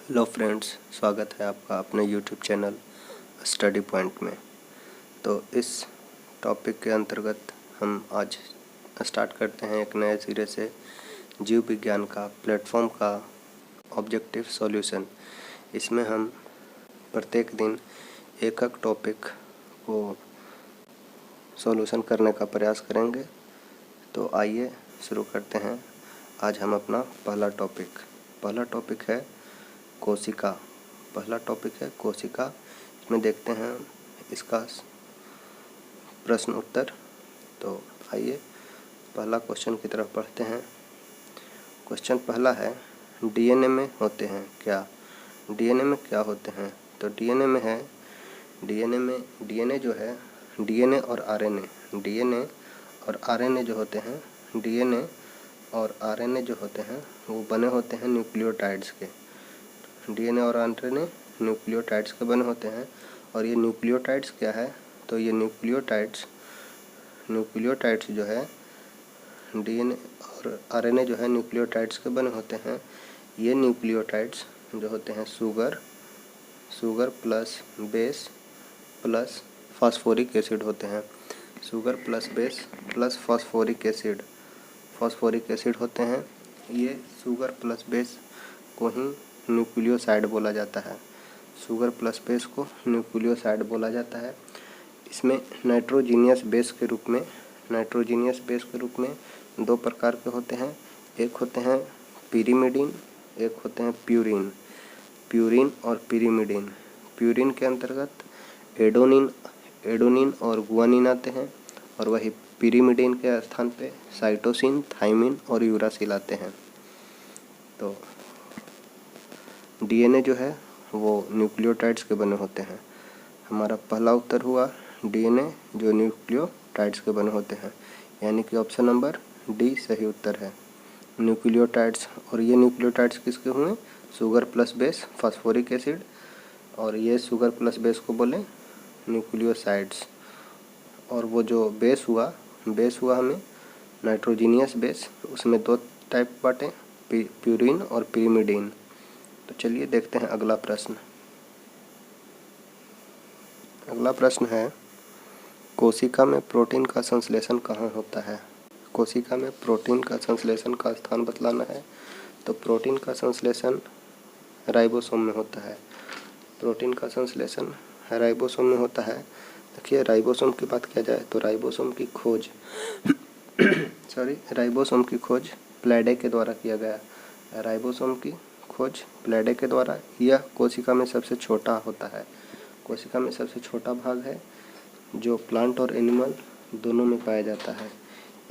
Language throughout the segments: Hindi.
हेलो फ्रेंड्स, स्वागत है आपका अपने यूट्यूब चैनल स्टडी पॉइंट में। तो इस टॉपिक के अंतर्गत हम आज स्टार्ट करते हैं एक नए सिरे से जीव विज्ञान का प्लेटफॉर्म का ऑब्जेक्टिव सॉल्यूशन। इसमें हम प्रत्येक दिन एक टॉपिक को सॉल्यूशन करने का प्रयास करेंगे। तो आइए शुरू करते हैं। आज हम अपना पहला टॉपिक है कोशिका। इसमें देखते हैं इसका प्रश्न उत्तर। तो आइए पहला क्वेश्चन की तरफ पढ़ते हैं। क्वेश्चन पहला है, डीएनए में होते हैं क्या? डीएनए में क्या होते हैं? तो डीएनए जो है, डीएनए और आरएनए जो होते हैं, डीएनए और आरएनए जो होते हैं वो बने होते हैं न्यूक्लियोटाइड्स के। डीएनए और आरएनए न्यूक्लियोटाइड्स के बने होते हैं। और ये न्यूक्लियोटाइड्स क्या है? तो ये न्यूक्लियोटाइड्स जो है, डीएनए और आरएनए जो है न्यूक्लियोटाइड्स के बने होते हैं। ये न्यूक्लियोटाइड्स जो होते हैं sugar plus base plus phosphoric acid होते हैं। Sugar plus base plus phosphoric acid होते हैं। ये शुगर प्लस बेस को ही न्यूक्लियोसाइड बोला जाता है। शुगर प्लस बेस को न्यूक्लियोसाइड बोला जाता है। इसमें नाइट्रोजीनियस बेस के रूप में दो प्रकार के होते हैं। एक होते हैं पिरिमिडीन, एक होते हैं प्यूरिन और पिरिमिडीन। प्यूरिन के अंतर्गत एडोनिन और गुआनिन आते हैं, और वही पिरिमिडीन के स्थान पे साइटोसिन, थाइमिन और यूरासिल आते हैं। तो डीएनए जो है वो न्यूक्लियोटाइड्स के बने होते हैं। हमारा पहला उत्तर हुआ डीएनए जो न्यूक्लियोटाइड्स के बने होते हैं, यानी कि ऑप्शन नंबर डी सही उत्तर है, न्यूक्लियोटाइड्स। और ये न्यूक्लियोटाइड्स किसके हुए? Sugar plus base phosphoric acid, और ये शुगर प्लस बेस को बोले न्यूक्लियोसाइड्स। और वो जो बेस हुआ हमें नाइट्रोजीनियस बेस, उसमें दो टाइप बांटे, प्यूरिन और पिरिमिडीन। तो चलिए देखते हैं अगला प्रश्न है, कोशिका में प्रोटीन का संश्लेषण कहाँ होता है? कोशिका में प्रोटीन का संश्लेषण का स्थान बतलाना है। तो प्रोटीन का संश्लेषण राइबोसोम में होता है। देखिए, राइबोसोम की बात किया जाए तो राइबोसोम की खोज प्लैडे के द्वारा किया गया। यह कोशिका में सबसे छोटा होता है। कोशिका में सबसे छोटा भाग है जो प्लांट और एनिमल दोनों में पाया जाता है।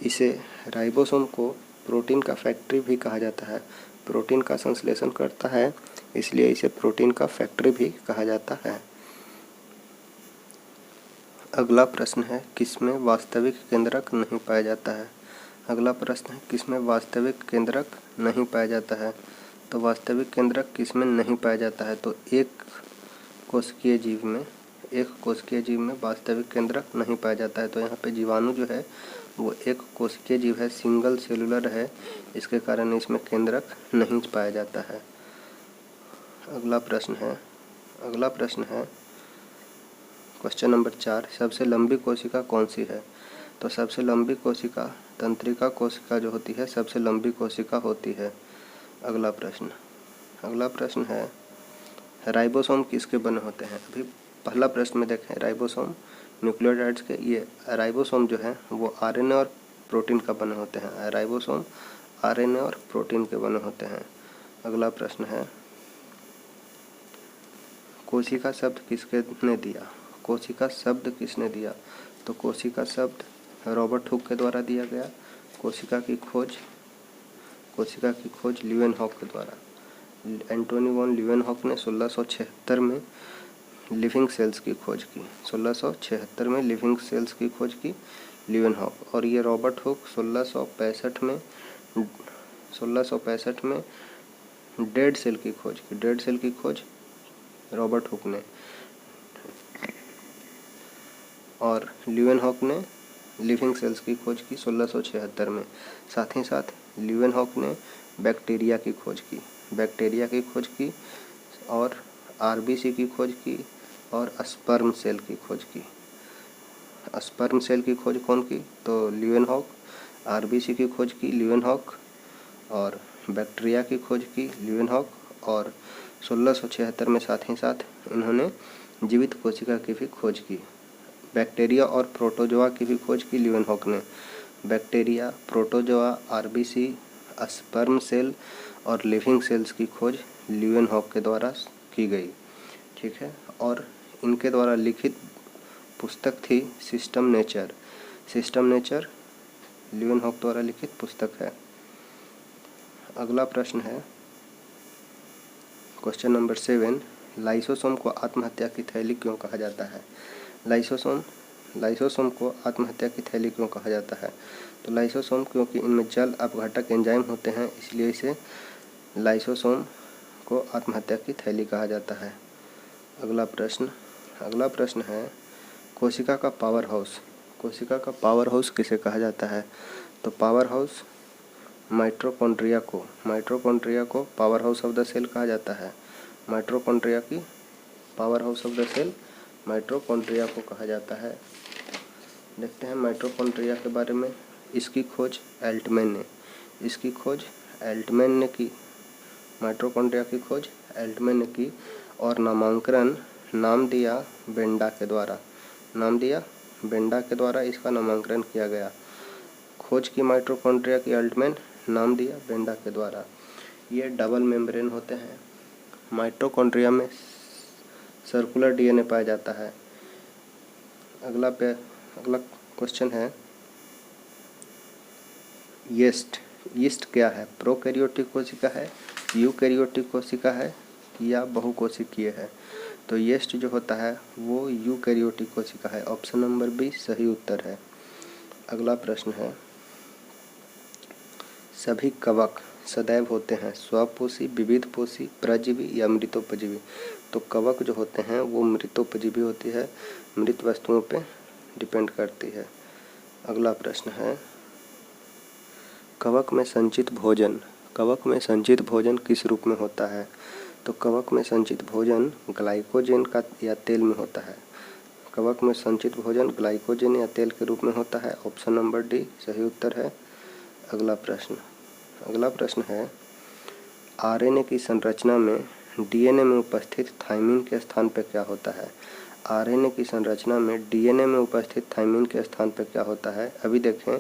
इसे राइबोसोम को प्रोटीन का फैक्ट्री भी कहा जाता है। प्रोटीन का संश्लेषण करता है, इसलिए इसे प्रोटीन का फैक्ट्री भी कहा जाता है। अगला प्रश्न है, किसमें वास्तविक केंद्रक नहीं पाया जाता है? तो वास्तविक केंद्रक किसमें नहीं पाया जाता है? तो एक कोशिकीय जीव में वास्तविक केंद्रक नहीं पाया जाता है। तो यहाँ पे जीवाणु जो है वो एक कोशिकीय जीव है, सिंगल सेलुलर है, इसके कारण इसमें केंद्रक नहीं पाया जाता है। अगला प्रश्न है क्वेश्चन नंबर 4, सबसे लंबी कोशिका कौन सी है? तो सबसे लंबी कोशिका तंत्रिका कोशिका जो होती है, सबसे लंबी कोशिका होती है। अगला प्रश्न है, राइबोसोम किसके बने होते हैं? अभी पहला प्रश्न में देखें, राइबोसोम न्यूक्लियोटाइड्स के, ये राइबोसोम जो है वो आरएनए और प्रोटीन का बने होते हैं। राइबोसोम आरएनए और प्रोटीन के बने होते हैं। अगला प्रश्न है, कोशिका शब्द किसने दिया? तो कोशिका शब्द रॉबर्ट हुक के द्वारा दिया गया। कोशिका की खोज लीवेनहॉक के द्वारा। एंटोनी वॉन लीवेनहॉक ने 1676 में लिविंग सेल्स की खोज की लीवेनहॉक। और ये रॉबर्ट हुक 1665 में डेड सेल की खोज रॉबर्ट हुक ने, और लीवेनहॉक ने लिविंग सेल्स की खोज की 1676 में। साथ ही साथ लीवेनहॉक ने बैक्टीरिया की खोज की और आरबीसी की खोज की और स्पर्म सेल की खोज की। स्पर्म सेल की खोज कौन की? तो ल्यूवेनहॉक। आरबीसी की खोज की ल्यूवेनहॉक और बैक्टीरिया की खोज की ल्यूवेनहॉक और 1676 में साथ ही साथ इन्होंने जीवित कोशिका की भी खोज की। बैक्टीरिया और प्रोटोजोआ की भी खोज की ल्यूवेनहॉक ने। Bacteria, protozoa, RBC, sperm cell और लिविंग सेल्स की खोज ल्यूवेनहॉक के द्वारा की गई। ठीक है, और इनके द्वारा लिखित पुस्तक थी system nature. System nature Leeuwenhoek द्वारा लिखित पुस्तक है। अगला प्रश्न है क्वेश्चन नंबर 7, लाइसोसोम को आत्महत्या की थैली क्यों कहा जाता है? लाइसोसोम को आत्महत्या की थैली क्यों कहा जाता है? तो लाइसोसोम क्योंकि इनमें जल अपघटक एंजाइम होते हैं, इसलिए इसे लाइसोसोम को आत्महत्या की थैली कहा जाता है। अगला प्रश्न है कोशिका का पावर हाउस। कोशिका का पावर हाउस किसे कहा जाता है? तो पावर हाउस माइटोकॉन्ड्रिया को power house of the cell कहा जाता है। माइटोकॉन्ड्रिया की power house of the cell mitochondria को कहा जाता है। देखते हैं माइटोकॉन्ड्रिया के बारे में। इसकी खोज एल्टमैन ने की। माइटोकॉन्ड्रिया की खोज एल्टमैन ने की और नाम दिया बेंडा के द्वारा इसका नामांकन किया गया। खोज की माइटोकॉन्ड्रिया की एल्टमैन, नाम दिया बेंडा के द्वारा। ये डबल मेम्ब्रेन होते हैं। माइटोकॉन्ड्रिया में सर्कुलर डीएनए पाया जाता है। अगला क्वेश्चन है यीस्ट क्या है? प्रोकैरियोटिक कोशिका है, यूकैरियोटिक कोशिका है या बहुकोशिकीय है? तो यीस्ट जो होता है वो यूकैरियोटिक कोशिका है। ऑप्शन नंबर बी सही उत्तर है। अगला प्रश्न है सभी कवक सदैव होते हैं स्वपोषी, विविधपोषी, परजीवी या मृतोपजीवी? तो कवक जो होते हैं वो मृतोपजीवी होती है, मृत वस्तुओं पे डिपेंड करती है। अगला प्रश्न है कवक में संचित भोजन किस रूप में होता है? तो कवक में संचित भोजन ग्लाइकोजन का या तेल में होता है। कवक में संचित भोजन ग्लाइकोजन या तेल के रूप में होता है। ऑप्शन नंबर डी सही उत्तर है। अगला प्रश्न है आरएनए की संरचना में डीएनए में उपस्थित थाइमिन के स्थान पर क्या होता है? आरएनए की संरचना में डीएनए में उपस्थित थाइमिन के स्थान पर क्या होता है? अभी देखें,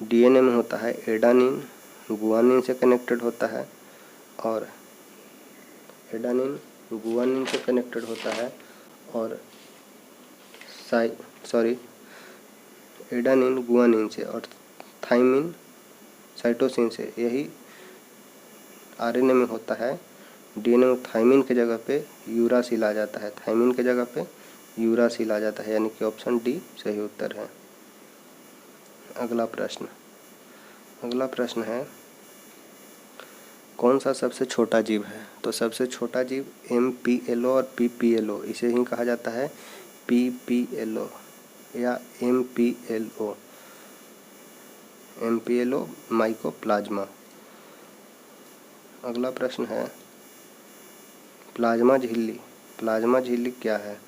डीएनए में होता है एडानिन, गुआनिन से कनेक्टेड होता है और एडानिन गुआनिन से कनेक्टेड होता है और एडानिन गुआनिन से और थाइमिन साइटोसिन से। यही आरएनए में होता है। डीएनए में थाइमिन के जगह पे यूरासिल आ जाता है, यानी कि ऑप्शन डी सही उत्तर है। अगला प्रश्न है कौन सा सबसे छोटा जीव है? तो सबसे छोटा जीव MPLO और PPLO, इसे ही कहा जाता है PPLO या MPLO माइकोप्लाज्मा। अगला प्रश्न है प्लाज्मा झिल्ली क्या है?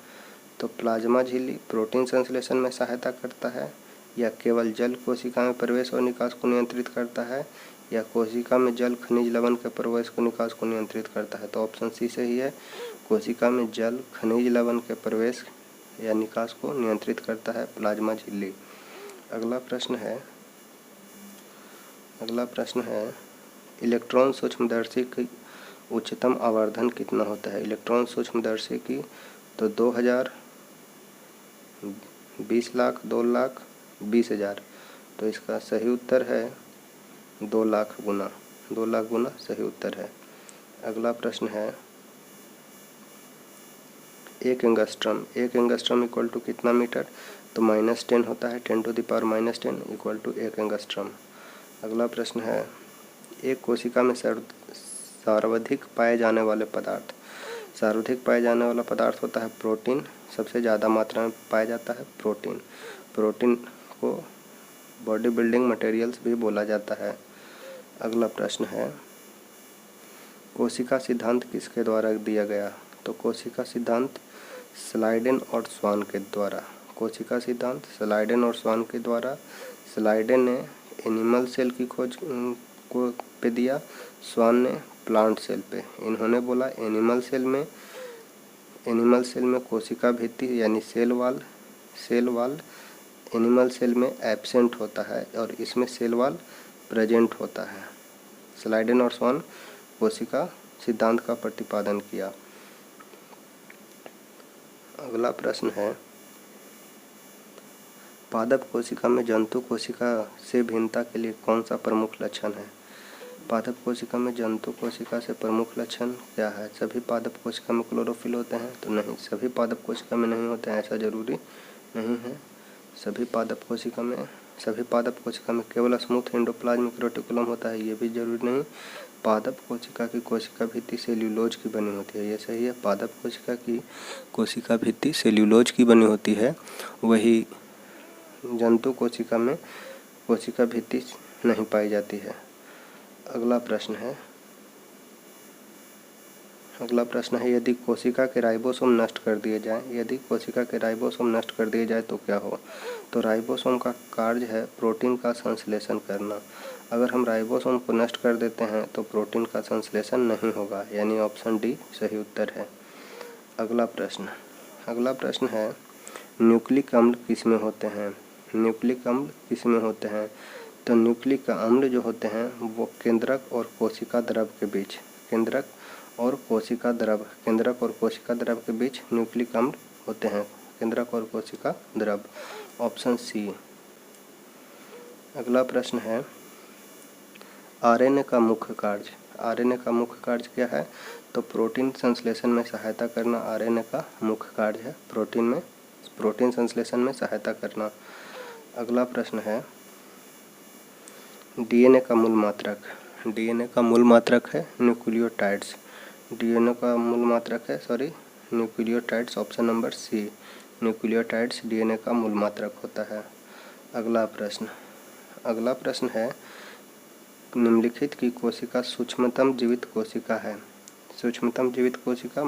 तो प्लाज्मा झिल्ली प्रोटीन संश्लेषण में सहायता करता है या केवल जल कोशिका में प्रवेश और निकास को नियंत्रित करता है या कोशिका में जल खनिज लवण के प्रवेश को निकास को नियंत्रित करता है? तो ऑप्शन सी सही है। कोशिका में जल खनिज लवण के प्रवेश या निकास को नियंत्रित करता है प्लाज्मा झिल्ली। अगला प्रश्न है इलेक्ट्रॉन सूक्ष्मदर्शी की उच्चतम आवर्धन कितना होता है? इलेक्ट्रॉन सूक्ष्मदर्शी की तो 2000, 20 लाख, 2 लाख, 20,000। तो इसका सही उत्तर है 2 लाख गुना सही उत्तर है। अगला प्रश्न है 1 एंगस्ट्रम इक्वल टू कितना मीटर? तो -10 होता है, 10⁻⁻10 इक्वल टू 1 एंगस्ट्रम। अगला प्रश्न है एक कोशिका में सर्वाधिक पाए जाने वाला पदार्थ होता है प्रोटीन। सबसे ज़्यादा मात्रा में पाया जाता है प्रोटीन को बॉडी बिल्डिंग मटेरियल्स भी बोला जाता है। अगला प्रश्न है कोशिका सिद्धांत किसके द्वारा दिया गया? तो कोशिका सिद्धांत स्लाइडेन और स्वान के द्वारा। कोशिका सिद्धांत स्लाइडेन और स्वान के द्वारा। स्लाइडेन ने एनिमल सेल की खोज को पे दिया, स्वान ने प्लांट सेल पे। इन्होंने बोला एनिमल सेल में कोशिका भित्ति यानी सेल वाल एनिमल सेल में एब्सेंट होता है और इसमें सेल वाल प्रेजेंट होता है। स्लाइडेन और स्वान कोशिका सिद्धांत का प्रतिपादन किया। अगला प्रश्न है, पादप कोशिका में जंतु कोशिका से भिन्नता के लिए कौन सा प्रमुख लक्षण है? पादप कोशिका में जंतु कोशिका से प्रमुख लक्षण क्या है? सभी पादप कोशिका में क्लोरोफिल होते हैं? तो नहीं, सभी पादप कोशिका में नहीं होते हैं, ऐसा जरूरी नहीं है। सभी पादप कोशिका में केवल स्मूथ एंडोप्लाज्मिक रेटिकुलम होता है, ये भी जरूरी नहीं। पादप कोशिका की कोशिका भित्ति सेल्यूलोज की बनी होती है, ये सही है। पादप कोशिका की कोशिका भित्ति सेल्यूलोज की बनी होती है, वही जंतु कोशिका में कोशिका भित्ति नहीं पाई जाती है। अगला प्रश्न है यदि कोशिका के राइबोसोम नष्ट कर दिए जाए तो क्या हो? तो राइबोसोम का कार्य है प्रोटीन का संश्लेषण करना। अगर हम राइबोसोम को नष्ट कर देते हैं तो प्रोटीन का संश्लेषण नहीं होगा, यानी ऑप्शन डी सही उत्तर है। अगला प्रश्न है न्यूक्लिक अम्ल किसमें होते हैं? तो न्यूक्लिक अम्ल जो होते हैं वो केंद्रक और कोशिका द्रव के बीच न्यूक्लिक अम्ल होते हैं, केंद्रक और कोशिका द्रव, ऑप्शन सी। अगला प्रश्न है आरएनए का मुख्य कार्य क्या है? तो प्रोटीन संश्लेषण में सहायता करना आरएनए का मुख्य कार्य है, प्रोटीन संश्लेषण में सहायता करना। अगला प्रश्न है डीएनए का मूल मात्रक है nucleotides. Nucleotides, option number C. Nucleotides DNA का मूल मात्रक होता है। अगला प्रश्न है निम्नलिखित की कोशिका सूक्ष्मतम जीवित कोशिका है? सूक्ष्मतम जीवित कोशिका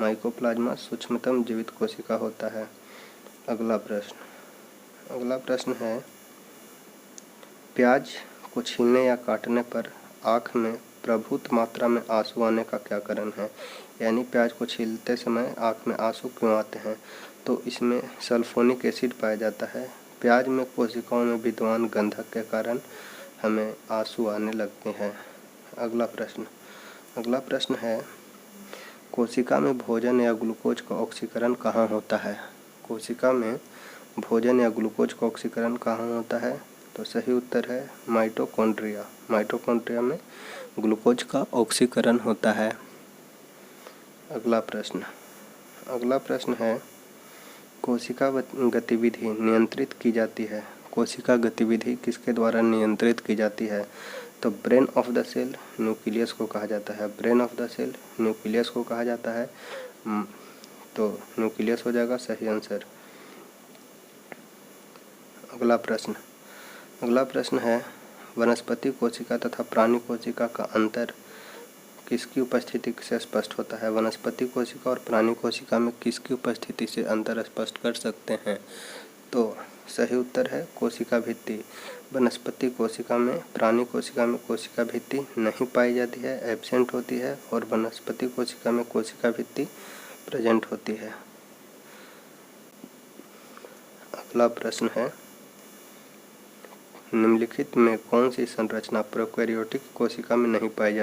माइकोप्लाज्मा सूक्ष्मतम जीवित कोशिका होता है। अगला प्रश्न है प्याज को छीलने या काटने पर आँख में प्रभुत मात्रा में आंसू आने का क्या कारण है? यानी प्याज को छीलते समय आँख में आंसू क्यों आते हैं? तो इसमें सल्फोनिक एसिड पाया जाता है। प्याज में कोशिकाओं में विद्यमान गंधक के कारण हमें आंसू आने लगते हैं। अगला प्रश्न है कोशिका में भोजन या ग्लूकोज का ऑक्सीकरण कहाँ होता है? तो सही उत्तर है माइटोकॉन्ड्रिया में ग्लूकोज का ऑक्सीकरण होता है। अगला प्रश्न है कोशिका गतिविधि नियंत्रित की जाती है? कोशिका गतिविधि किसके द्वारा नियंत्रित की जाती है? तो brain of the cell nucleus को कहा जाता है। तो न्यूक्लियस हो जाएगा सही आंसर। अगला प्रश्न है वनस्पति कोशिका तथा प्राणी कोशिका का अंतर किसकी उपस्थिति से स्पष्ट होता है? वनस्पति कोशिका और प्राणी कोशिका में किसकी उपस्थिति से अंतर स्पष्ट कर सकते हैं? तो सही उत्तर है कोशिका भित्ति। वनस्पति कोशिका में, प्राणी कोशिका में कोशिका भित्ति नहीं पाई जाती है, एब्सेंट होती है, और वनस्पति कोशिका में कोशिका भित्ति प्रेजेंट होती है। अगला प्रश्न है निम्नलिखित में कौन सी संरचना प्रोकैरियोटिक कोशिका में नहीं पाई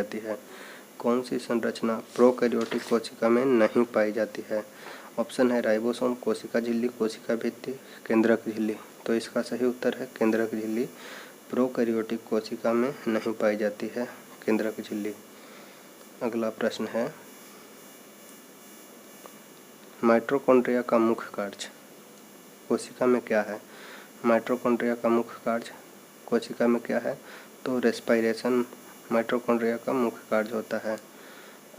जाती है? ऑप्शन है राइबोसोम, कोशिका झिल्ली, कोशिका भित्ति, केंद्रक झिल्ली। तो इसका सही उत्तर है केंद्रक झिल्ली। प्रोकैरियोटिक कोशिका में नहीं पाई जाती है केंद्रक झिल्ली। अगला प्रश्न है माइटोकॉन्ड्रिया का मुख्य कार्य कोशिका में क्या है? माइटोकॉन्ड्रिया का मुख्य कार्य कोशिका में क्या है? तो रेस्पिरेशन माइटोकॉन्ड्रिया का मुख्य कार्य होता है।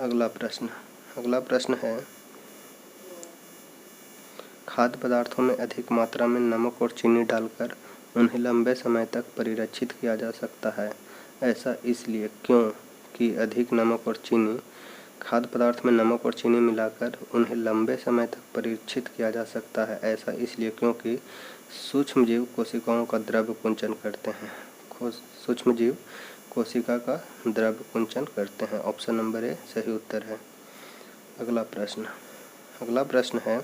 अगला प्रश्न है खाद्य पदार्थों में अधिक मात्रा में नमक और चीनी डालकर उन्हें लंबे समय तक परिरक्षित किया जा सकता है, ऐसा इसलिए क्यों? कि अधिक नमक और चीनी खाद्य पदार्थ में नमक और चीनी मिलाकर उन्हें लंबे समय तक परीक्षित किया जा सकता है। ऐसा इसलिए क्योंकि सूक्ष्मजीव कोशिकाओं का द्रव्य कुंचन करते हैं। सूक्ष्मजीव कोशिका का द्रव्य कुंचन करते हैं। ऑप्शन नंबर ए सही उत्तर है। अगला प्रश्न है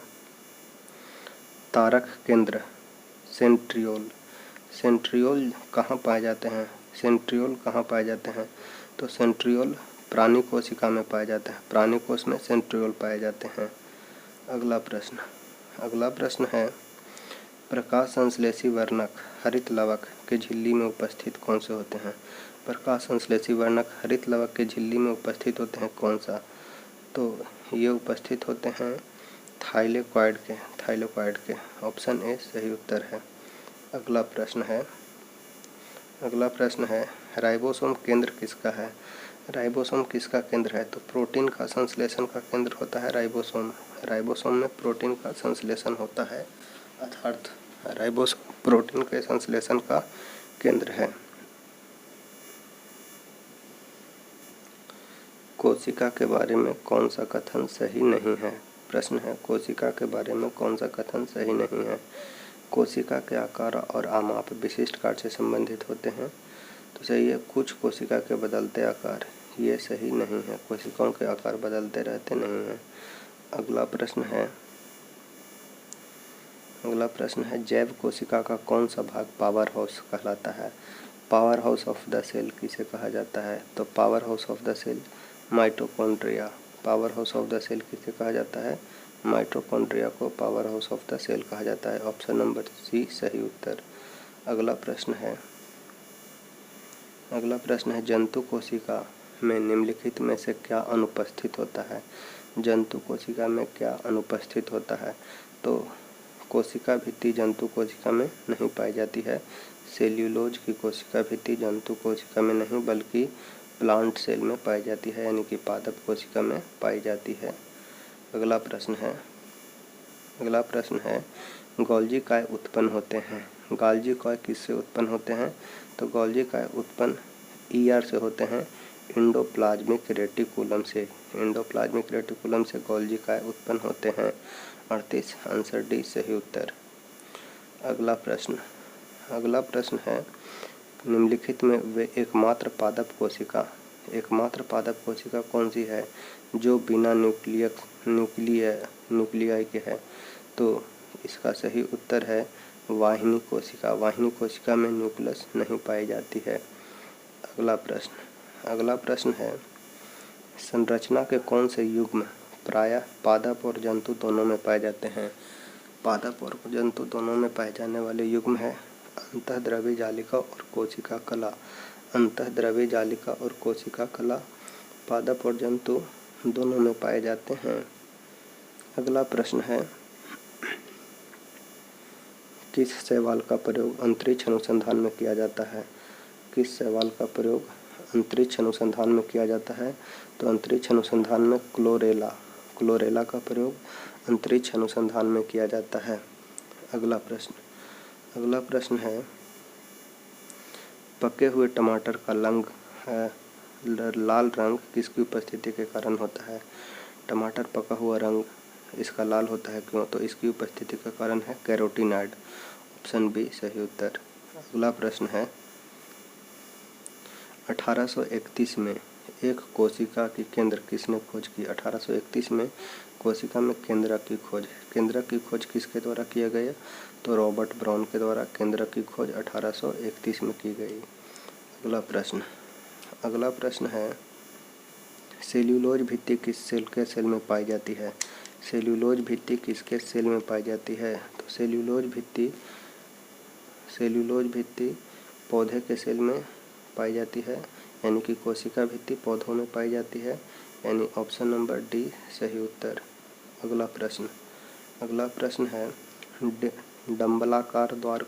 तारक केंद्र सेंट्रियोल कहाँ पाए जाते हैं? तो सेंट्रियोल प्राणी कोशिका में पाए जाते हैं। प्राणी कोश में सेंट्रियोल पाए जाते हैं। अगला प्रश्न है प्रकाश संश्लेषी वर्णक हरित लवक के झिल्ली में उपस्थित कौन से होते हैं? प्रकाश संश्लेषी वर्णक हरित लवक के झिल्ली में उपस्थित होते हैं कौन सा? तो ये उपस्थित होते हैं थाइलेकॉइड के। ऑप्शन ए सही उत्तर है। अगला प्रश्न है राइबोसोम केंद्र किसका है? राइबोसोम किसका केंद्र है? तो प्रोटीन का संश्लेषण का केंद्र होता है राइबोसोम में प्रोटीन का संश्लेषण होता है, अर्थात राइबोसोम प्रोटीन के संश्लेषण का केंद्र है। कोशिका के बारे में कौन सा कथन सही नहीं है? प्रश्न है कोशिका के बारे में कौन सा कथन सही नहीं है? कोशिका के आकार और आमाप विशिष्ट कार्य से संबंधित होते हैं। तो सही है कुछ कोशिका के बदलते आकार, ये सही नहीं है। कोशिकाओं के आकार बदलते रहते नहीं हैं। अगला प्रश्न है जैव कोशिका का कौन सा भाग पावर हाउस कहलाता है? Power house of the cell किसे कहा जाता है? तो power house of the cell mitochondria. Power house of the cell किसे कहा जाता है? माइटोकॉन्ड्रिया को power house of the cell कहा जाता है। ऑप्शन नंबर सी सही उत्तर। अगला प्रश्न है जंतु कोशिका में निम्नलिखित में से क्या अनुपस्थित होता है? जंतु कोशिका में क्या अनुपस्थित होता है? तो कोशिका भित्ति जंतु कोशिका में नहीं पाई जाती है। सेल्यूलोज की कोशिका भित्ति जंतु कोशिका में नहीं बल्कि प्लांट सेल में पाई जाती है, यानी कि पादप कोशिका में पाई जाती है। अगला प्रश्न है गोल्जी काय उत्पन्न होते हैं? गोल्जी काय किससे उत्पन्न होते हैं? तो गोल्जी काय उत्पन्न ईआर से होते हैं, एंडोप्लाज्मिक रेटिकुलम से। एंडोप्लाज्मिक रेटिकुलम से गोल्जी काय उत्पन्न होते हैं। 38 आंसर डी सही उत्तर। अगला प्रश्न है निम्नलिखित में वे एकमात्र पादप कोशिका कौन सी है जो बिना न्यूक्लियाई के है? तो इसका सही उत्तर है वाहिनी कोशिका। वाहिनी कोशिका में न्यूक्लियस नहीं पाई जाती है। अगला प्रश्न है संरचना के कौन से युग्म प्रायः पादप और जंतु दोनों में पाए जाते हैं? पादप और जंतु दोनों में पाए जाने वाले युग्म है अंतःद्रवी जालिका और कोशिका कला। अंतःद्रवी जालिका और कोशिका कला पादप और जंतु दोनों में पाए जाते हैं। अगला प्रश्न है किस शैवाल का प्रयोग अंतरिक्ष अनुसंधान में किया जाता है? किस शैवाल का प्रयोग अंतरिक्ष अनुसंधान में किया जाता है? तो अंतरिक्ष अनुसंधान में क्लोरेला का प्रयोग अंतरिक्ष अनुसंधान में किया जाता है। अगला प्रश्न है पके हुए टमाटर का लाल रंग किसकी उपस्थिति के कारण होता है? टमाटर पका हुआ रंग इसका लाल होता है क्यों? तो इसकी उपस्थिति का कारण है कैरोटीनॉइड। ऑप्शन बी सही उत्तर। अगला प्रश्न है 1831 में एक कोशिका की केंद्र किसने खोज की? 1831 में कोशिका में केंद्रक की खोज किसके द्वारा किया गया? तो रॉबर्ट ब्राउन के द्वारा केंद्रक की खोज 1831 में की गई। अगला प्रश्न है सेल्यूलोज भित्ति किस सेल के सेल में पाई जाती है? सेल्यूलोज भित्ति किसके सेल में पाई जाती है? तो सेल्यूलोज भित्ति पौधे के सेल में पाई जाती है, यानी कि कोशिका भित्ति पौधों में पाई जाती है, यानी ऑप्शन नंबर डी सही उत्तर। अगला प्रश्न है डंबलाकार द्वार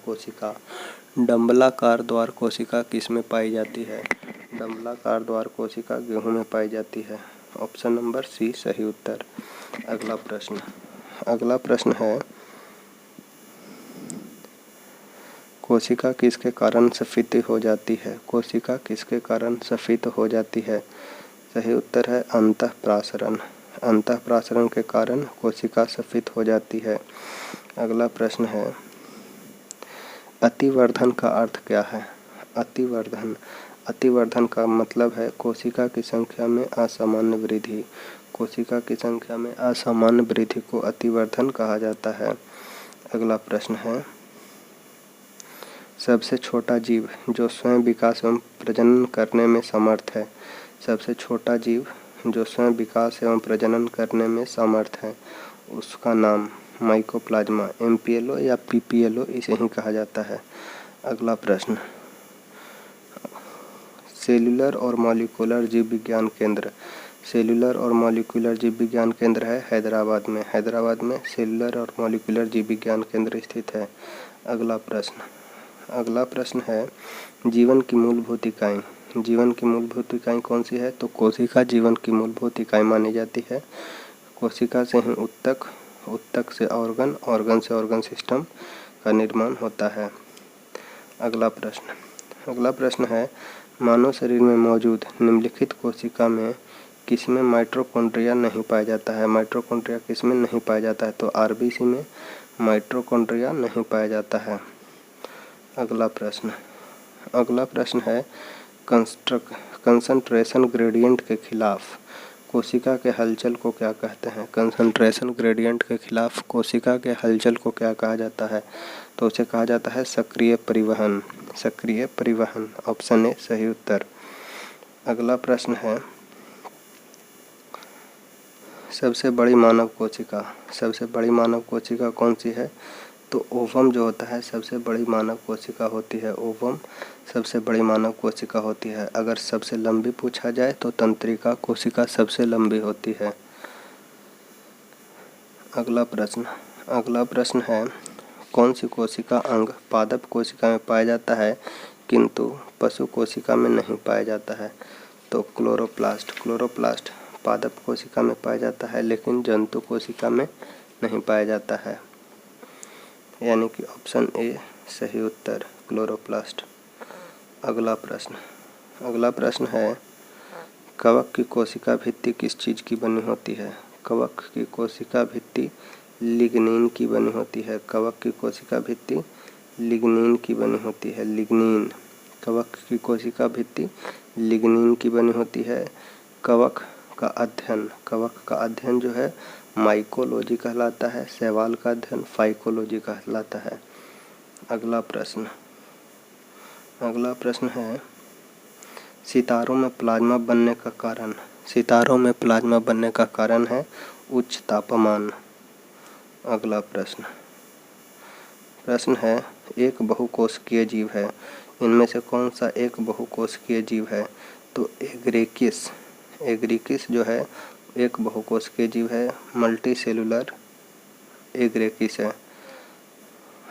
कोशिका किस में पाई जाती है? डंबलाकार द्वार कोशिका गेहूं में पाई जाती है। ऑप्शन नंबर सी सही उत्तर। अगला प्रश्न है कोशिका किसके कारण सफेद हो जाती है? कोशिका किसके कारण सफेद हो जाती है? सही उत्तर है अंतःप्रासरण। अंतःप्रासरण के कारण कोशिका सफेद हो जाती है। अगला प्रश्न है, अतिवर्धन का अर्थ क्या है? अतिवर्धन अतिवर्धन का मतलब है कोशिका की संख्या में असामान्य वृद्धि। कोशिका की संख्या में असामान्य वृद्धि को अतिवर्धन कहा जाता है। अगला प्रश्न है, सबसे छोटा जीव जो स्वयं विकास एवं प्रजनन करने में समर्थ है। सबसे छोटा जीव जो स्वयं विकास एवं प्रजनन करने में समर्थ है, उसका नाम माइकोप्लाज्मा, MPLO या PPLO इसे ही कहा जाता है। अगला प्रश्न, सेल्यूलर और मॉलिक्यूलर जीव विज्ञान केंद्र। सेल्यूलर और मॉलिक्यूलर जीव विज्ञान केंद्र है हैदराबाद में। हैदराबाद में सेल्यूलर और मॉलिक्यूलर जीव विज्ञान केंद्र स्थित है। अगला प्रश्न है, जीवन की मूलभूत इकाई। जीवन की मूलभूत इकाई कौन सी है? तो कोशिका जीवन की मूलभूत इकाई मानी जाती है। कोशिका से ही उत्तक, उत्तक से ऑर्गन, ऑर्गन से ऑर्गन सिस्टम का निर्माण होता है। अगला प्रश्न है, मानव शरीर में मौजूद निम्नलिखित कोशिका में किसमें माइटोकॉन्ड्रिया नहीं पाया जाता है? माइटोकॉन्ड्रिया किसमें नहीं पाया जाता है? तो RBC में माइटोकॉन्ड्रिया नहीं पाया जाता है। अगला प्रश्न है, कंसंट्रेशन ग्रेडियंट के खिलाफ कोशिका के हलचल को क्या कहते हैं? कंसंट्रेशन ग्रेडियंट के खिलाफ कोशिका के हलचल को क्या कहा जाता है? तो उसे कहा जाता है सक्रिय परिवहन। सक्रिय परिवहन, ऑप्शन ए सही उत्तर। अगला प्रश्न है, सबसे बड़ी मानव कोशिका। सबसे बड़ी मानव कोशिका कौन सी है? तो ओवम जो होता है सबसे बड़ी मानव कोशिका होती है। ओवम सबसे बड़ी मानव कोशिका होती है। अगर सबसे लंबी पूछा जाए तो तंत्रिका कोशिका सबसे लंबी होती है। अगला प्रश्न है, कौन सी कोशिका अंग पादप कोशिका में पाया जाता है किंतु पशु कोशिका में नहीं पाया जाता है? तो क्लोरोप्लास्ट। क्लोरोप्लास्ट पादप कोशिका में पाया जाता है लेकिन जंतु कोशिका में नहीं पाया जाता है, यानी कि ऑप्शन ए सही उत्तर, क्लोरोप्लास्ट। अगला प्रश्न है, कवक की कोशिका भित्ति किस चीज़ की बनी होती है? कवक की कोशिका भित्ति लिग्निन की बनी होती है। कवक की कोशिका भित्ति लिग्निन की बनी होती है। लिग्निन, कवक की कोशिका भित्ति लिग्निन की बनी होती है। कवक का अध्ययन जो है माइकोलॉजी कहलाता है। शैवाल का अध्ययन फाइकोलॉजी कहलाता है। अगला प्रश्न है, सितारों में प्लाज्मा बनने का कारण। सितारों में प्लाज्मा बनने का कारण है उच्च तापमान। अगला प्रश्न है, एक बहुकोशिकीय जीव है, इनमें से कौन सा एक बहुकोशिकीय जीव है? तो एग्रीकिस जो है एक बहुकोशिकीय जीव है। मल्टी सेलुलर एग्रेकिस है।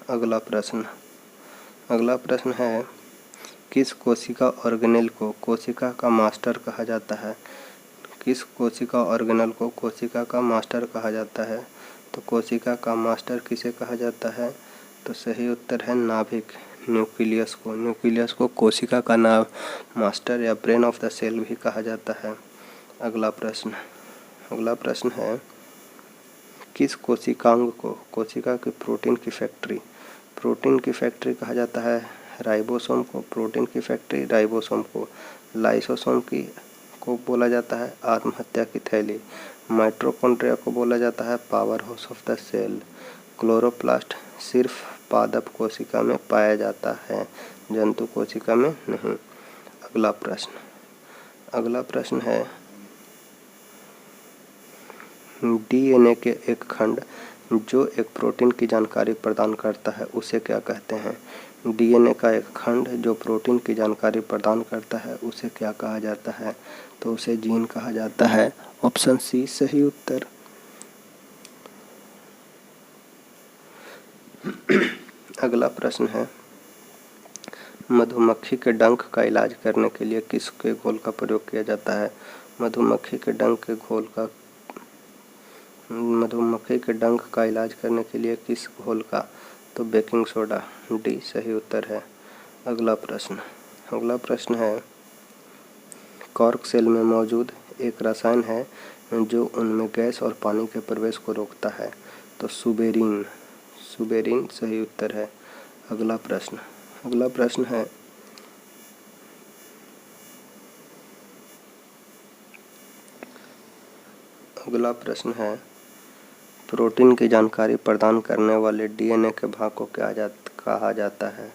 अगला प्रश्न है, किस कोशिका ऑर्गेनेल को कोशिका का मास्टर कहा जाता है? किस कोशिका ऑर्गेनेल को कोशिका का मास्टर कहा जाता है? तो कोशिका का मास्टर किसे कहा जाता है? तो सही उत्तर है नाभिक, न्यूक्लियस को। न्यूक्लियस को कोशिका का मास्टर या ब्रेन ऑफ द सेल भी कहा जाता है। अगला प्रश्न है, किस कोशिकांग को कोशिका की प्रोटीन की फैक्ट्री कहा जाता है? राइबोसोम को प्रोटीन की फैक्ट्री, राइबोसोम को लाइसोसोम को बोला जाता है आत्महत्या की थैली, माइटोकॉन्ड्रिया को बोला जाता है power house of the cell. Chloroplast सिर्फ पादप कोशिका में पाया जाता है, जंतु कोशिका में नहीं। अगला प्रश्न है, DNA के एक खंड जो एक प्रोटीन की जानकारी प्रदान करता है उसे क्या कहते हैं? DNA का एक खंड जो प्रोटीन की जानकारी प्रदान करता है उसे क्या कहा जाता है? तो उसे जीन कहा जाता है। ऑप्शन सी सही उत्तर। अगला प्रश्न है, मधुमक्खी के डंक का इलाज करने के लिए किसके घोल का प्रयोग किया जाता है? मधुमक्खी के डंक का इलाज करने के लिए किस घोल का? तो बेकिंग सोडा, डी सही उत्तर है। अगला प्रश्न है, कॉर्क सेल में मौजूद एक रसायन है जो उनमें गैस और पानी के प्रवेश को रोकता है, तो सुबेरिन। सुबेरिन सही उत्तर है। अगला प्रश्न है प्रोटीन की जानकारी प्रदान करने वाले डीएनए के भाग को क्या कहा जाता है?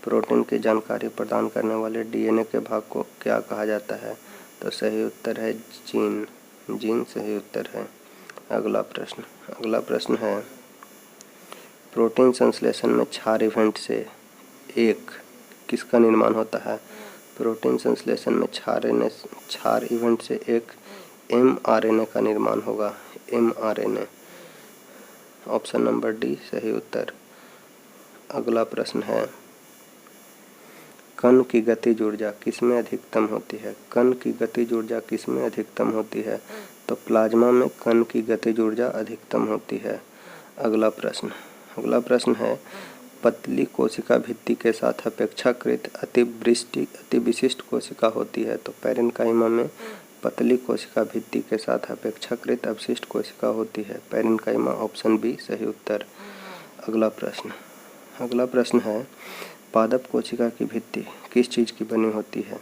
प्रोटीन की जानकारी प्रदान करने वाले डीएनए के भाग को क्या कहा जाता है? तो सही उत्तर है जीन। जीन सही उत्तर है। अगला प्रश्न है प्रोटीन संश्लेषण में क्षार इवेंट से एक किसका निर्माण होता है? प्रोटीन संश्लेषण में क्षार इवेंट से एक mRNA का निर्माण होगा। mRNA ऑप्शन नंबर डी सही उत्तर। अगला प्रश्न है कण की गतिज ऊर्जा किसमें अधिकतम होती है? कण की गतिज ऊर्जा किसमें अधिकतम होती है? तो प्लाज्मा में कण की गतिज ऊर्जा अधिकतम होती है। अगला प्रश्न है पतली कोशिका भित्ति के साथ अपेक्षाकृत अति विशिष्ट कोशिका होती है, तो पैरेन्काइमा में पतली कोशिका भित्ति के साथ अपेक्षाकृत अवशिष्ट कोशिका होती है। पैरेन्काइमा ऑप्शन बी सही उत्तर। अगला प्रश्न है पादप कोशिका की भित्ति किस चीज़ की बनी होती है?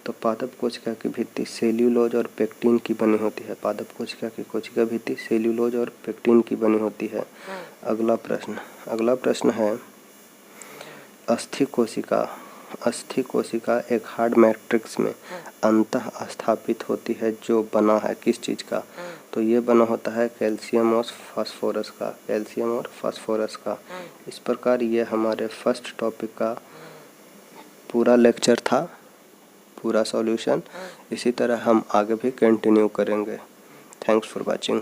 तो पादप कोशिका की भित्ति सेल्यूलोज और पेक्टिन की बनी होती है। पादप कोशिका की कोशिका भित्ति सेल्यूलोज और पेक्टिन की बनी होती है। अगला प्रश्न है अस्थि कोशिका एक हार्ड मैट्रिक्स में अंतः स्थापित होती है जो बना है किस चीज़ का? तो ये बना होता है कैल्शियम और फास्फोरस का। इस प्रकार ये हमारे फर्स्ट टॉपिक का पूरा लेक्चर था, पूरा सॉल्यूशन। इसी तरह हम आगे भी कंटिन्यू करेंगे। Thanks for watching.